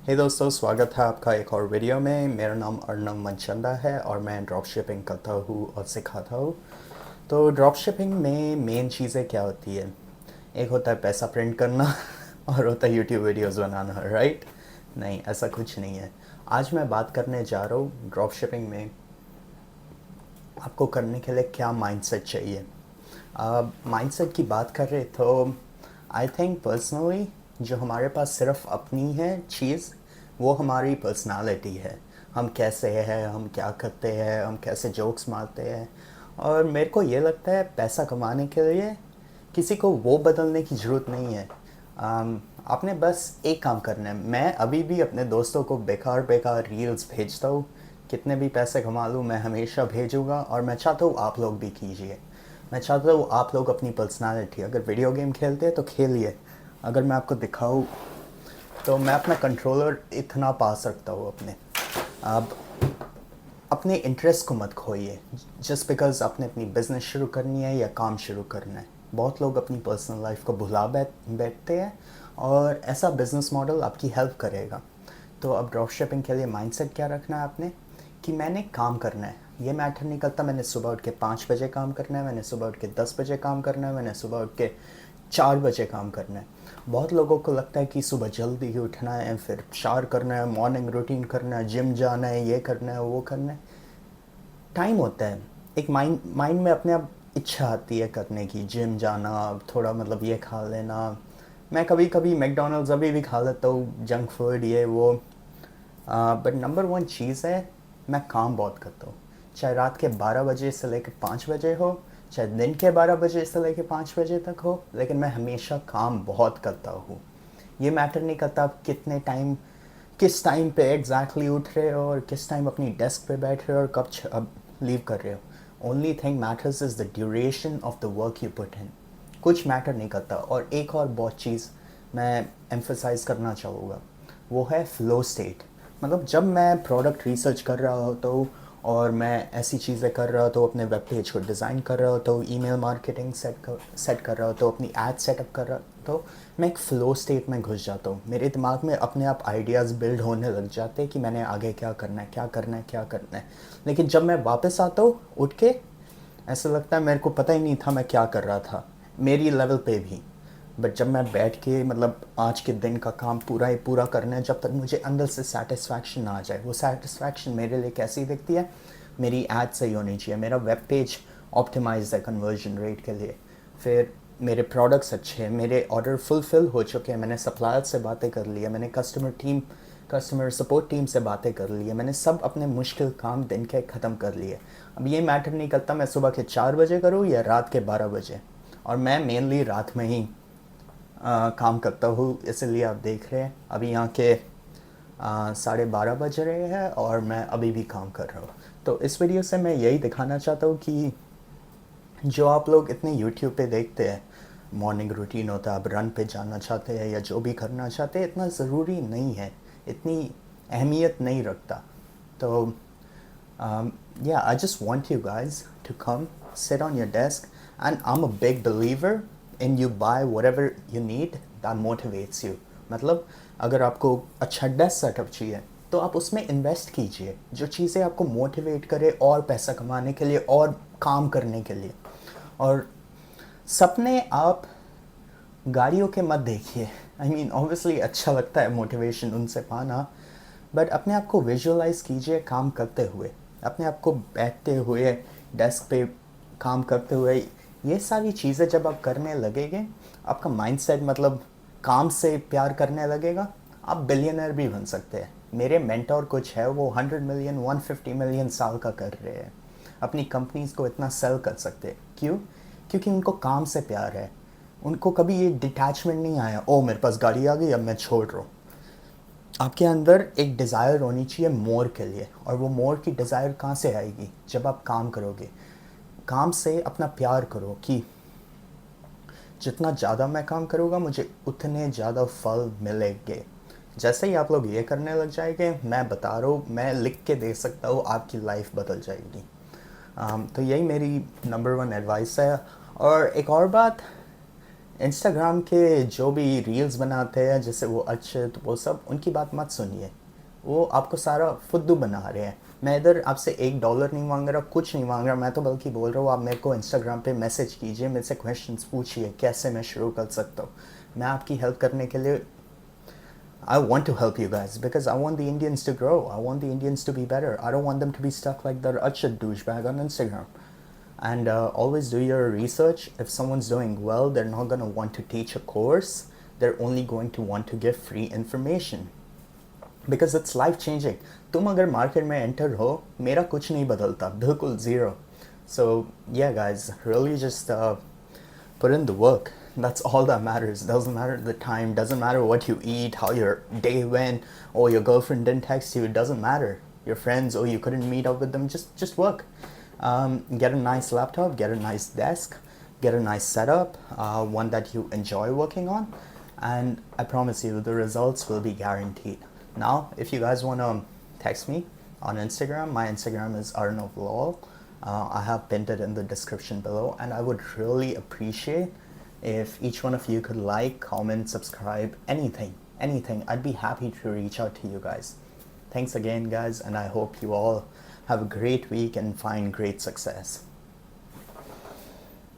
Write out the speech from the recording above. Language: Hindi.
हे दोस्तों, स्वागत है आपका एक और वीडियो में। मेरा नाम अर्नव मनचंदा है और मैं ड्रॉप शिपिंग करता हूँ और सिखाता हूँ। तो ड्रॉप शिपिंग में मेन चीज़ें क्या होती है? एक होता है पैसा प्रिंट करना और होता है यूट्यूब वीडियोस बनाना, राइट? नहीं, ऐसा कुछ नहीं है। आज मैं बात करने जा रहा हूँ ड्रॉप शिपिंग में आपको करने के लिए क्या माइंडसेट चाहिए। माइंडसेट की बात कर रहे तो आई थिंक पर्सनली जो हमारे पास सिर्फ अपनी है चीज़, वो हमारी पर्सनालिटी है। हम कैसे हैं, हम क्या करते हैं, हम कैसे जोक्स मारते हैं। और मेरे को ये लगता है पैसा कमाने के लिए किसी को वो बदलने की ज़रूरत नहीं है। आपने बस एक काम करना है। मैं अभी भी अपने दोस्तों को बेकार बेकार रील्स भेजता हूँ। कितने भी पैसे कमा लूँ, मैं हमेशा भेजूँगा और मैं चाहता हूँ आप लोग भी कीजिए। मैं चाहता हूँ आप लोग अपनी पर्सनालिटी, अगर वीडियो गेम खेलते हैं तो खेलिए। अगर मैं आपको दिखाऊँ तो मैं अपना कंट्रोलर इतना पा सकता हूँ अपने। अब अपने इंटरेस्ट को मत खोइए जस्ट बिकॉज आपने अपनी बिज़नेस शुरू करनी है या काम शुरू करना है। बहुत लोग अपनी पर्सनल लाइफ को भुला बैठते हैं और ऐसा बिज़नेस मॉडल आपकी हेल्प करेगा। तो अब ड्रॉप शिपिंग के लिए माइंडसेट क्या रखना है आपने कि मैंने काम करना है। ये मैटर नहीं करता मैंने सुबह उठ के 5 बजे काम करना है, मैंने सुबह उठ के 10 बजे काम करना है, मैंने सुबह उठ के 4 बजे काम करना है। बहुत लोगों को लगता है कि सुबह जल्दी ही उठना है, फिर शार करना है, मॉर्निंग रूटीन करना है, जिम जाना है, ये करना है, वो करना है। टाइम होता है, एक माइंड माइंड में अपने आप इच्छा आती है करने की, जिम जाना, थोड़ा मतलब ये खा लेना। मैं कभी कभी मैकडोनल्ड्स अभी भी खा लेता हूँ, जंक फूड ये वो। बट नंबर वन चीज़ है, मैं काम बहुत करता हूँ। चाहे रात के 12 बजे से लेकर 5 बजे हो, चाहे दिन के 12 बजे से लेकर 5 बजे तक हो, लेकिन मैं हमेशा काम बहुत करता हूँ। ये मैटर नहीं करता आप कितने टाइम, किस टाइम पे एग्जैक्टली उठ रहे हो और किस टाइम अपनी डेस्क पे बैठ रहे हो और कब अब लीव कर रहे हो। Only thing matters is the duration of the work you put in. कुछ मैटर नहीं करता। और एक और बहुत चीज़ मैं एम्फोसाइज करना चाहूँगा, वो है फ़्लो स्टेट। मतलब जब मैं प्रोडक्ट रिसर्च कर रहा होता हूँ और मैं ऐसी चीज़ें कर रहा होता हूँ, अपने वेब पेज को डिज़ाइन कर रहा होता हूँ, ईमेल मार्केटिंग सेट कर रहा होता हूँ, अपनी एड सेटअप कर रहा होता हूँ, मैं एक फ़्लो स्टेट में घुस जाता हूँ। मेरे दिमाग में अपने आप आइडियाज़ बिल्ड होने लग जाते हैं कि मैंने आगे क्या करना है, क्या करना है, क्या करना है। लेकिन जब मैं वापस आता हूँ उठ के, ऐसा लगता है मेरे को पता ही नहीं था मैं क्या कर रहा था, मेरी लेवल पे भी। बट जब मैं बैठ के मतलब आज के दिन का काम पूरा ही पूरा करना है, जब तक मुझे अंदर से सेटिस्फैक्शन ना आ जाए। वो सेटिस्फैक्शन मेरे लिए कैसी दिखती है? मेरी एड सही होनी चाहिए, मेरा वेब पेज ऑप्टिमाइज है कन्वर्जन रेट के लिए, फिर मेरे प्रोडक्ट्स अच्छे हैं, मेरे ऑर्डर फुलफिल हो चुके हैं, मैंने सप्लायर से बातें कर ली है, मैंने कस्टमर सपोर्ट टीम से बातें कर ली है, मैंने सब अपने मुश्किल काम दिन के ख़त्म कर लिए। अब ये मैटर नहीं करता मैं सुबह के 4 बजे करूँ या रात के 12 बजे। और मैं मेनली रात में ही काम करता हूँ, इसलिए आप देख रहे हैं अभी यहाँ के 12:30 बज रहे हैं और मैं अभी भी काम कर रहा हूँ। तो इस वीडियो से मैं यही दिखाना चाहता हूँ कि जो आप लोग इतने यूट्यूब पे देखते हैं, मॉर्निंग रूटीन होता है, आप रन पे जाना चाहते हैं या जो भी करना चाहते हैं, इतना ज़रूरी नहीं है, इतनी अहमियत नहीं रखता। तो yeah, I just want you guys to come sit on your desk, and I'm a big believer in you buy whatever you need that motivates you. मतलब अगर आपको अच्छा डेस्क सेटअप चाहिए तो आप उसमें इन्वेस्ट कीजिए, जो चीज़ें आपको मोटिवेट करे और पैसा कमाने के लिए और काम करने के लिए। और सपने आप गाड़ियों के मत देखिए। आई मीन ऑब्वियसली अच्छा लगता है मोटिवेशन उनसे पाना, बट अपने आप को विजुअलाइज कीजिए काम करते हुए, अपने आप को बैठते हुए, डेस्क पे काम करते हुए। ये सारी चीज़ें जब आप करने लगेंगे, आपका माइंडसेट मतलब काम से प्यार करने लगेगा, आप बिलियनर भी बन सकते हैं। मेरे मेंटोर कुछ है, वो 100 मिलियन 150 मिलियन साल का कर रहे हैं, अपनी कंपनीज़ को इतना सेल कर सकते हैं। क्यों? क्योंकि उनको काम से प्यार है। उनको कभी ये डिटैचमेंट नहीं आया, ओ मेरे पास गाड़ी आ गई अब मैं छोड़ रहा हूँ। आपके अंदर एक डिज़ायर होनी चाहिए मोर के लिए, और वो मोर की डिज़ायर कहाँ से आएगी? जब आप काम करोगे। काम से अपना प्यार करो कि जितना ज़्यादा मैं काम करूँगा मुझे उतने ज़्यादा फल मिलेंगे। जैसे ही आप लोग ये करने लग जाएंगे, मैं बता रहा हूँ, मैं लिख के दे सकता हूँ, आपकी लाइफ बदल जाएगी। तो यही मेरी नंबर वन एडवाइस है। और एक और बात, इंस्टाग्राम के जो भी रील्स बनाते हैं जैसे वो अच्छे, तो वो सब उनकी बात मत सुनिए। वो आपको सारा फुद्दू बना रहे हैं। मैं इधर आपसे $1 नहीं मांग रहा, कुछ नहीं मांग रहा। मैं तो बल्कि बोल रहा हूँ आप मेरे को इंस्टाग्राम पे मैसेज कीजिए, मेरे से क्वेश्चंस पूछिए कैसे मैं शुरू कर सकता हूँ। मैं आपकी हेल्प करने के लिए I want to help you guys because I want the Indians to grow. I want the Indians to be better. I don't want them to be stuck like that Archid douchebag on Instagram. And always do your research. If someone's doing well, they're not going to want to teach a course. They're only going to want to give free information. Because it's life changing. तुम अगर मार्केट में एंटर हो, मेरा कुछ नहीं बदलता, बिल्कुल zero. So yeah guys, really just put in the work. That's all that matters. Doesn't matter the time, doesn't matter what you eat, how your day went, or your girlfriend didn't text you. It doesn't matter. Your friends, oh, you couldn't meet up with them. Just work. Get a nice laptop, get a nice desk, get a nice setup, one that you enjoy working on, and I promise you the results will be guaranteed. Now, if you guys want to text me on Instagram, my Instagram is arnavlol. I have pinned it in the description below, and I would really appreciate if each one of you could like, comment, subscribe, anything. I'd be happy to reach out to you guys. Thanks again, guys, and I hope you all have a great week and find great success.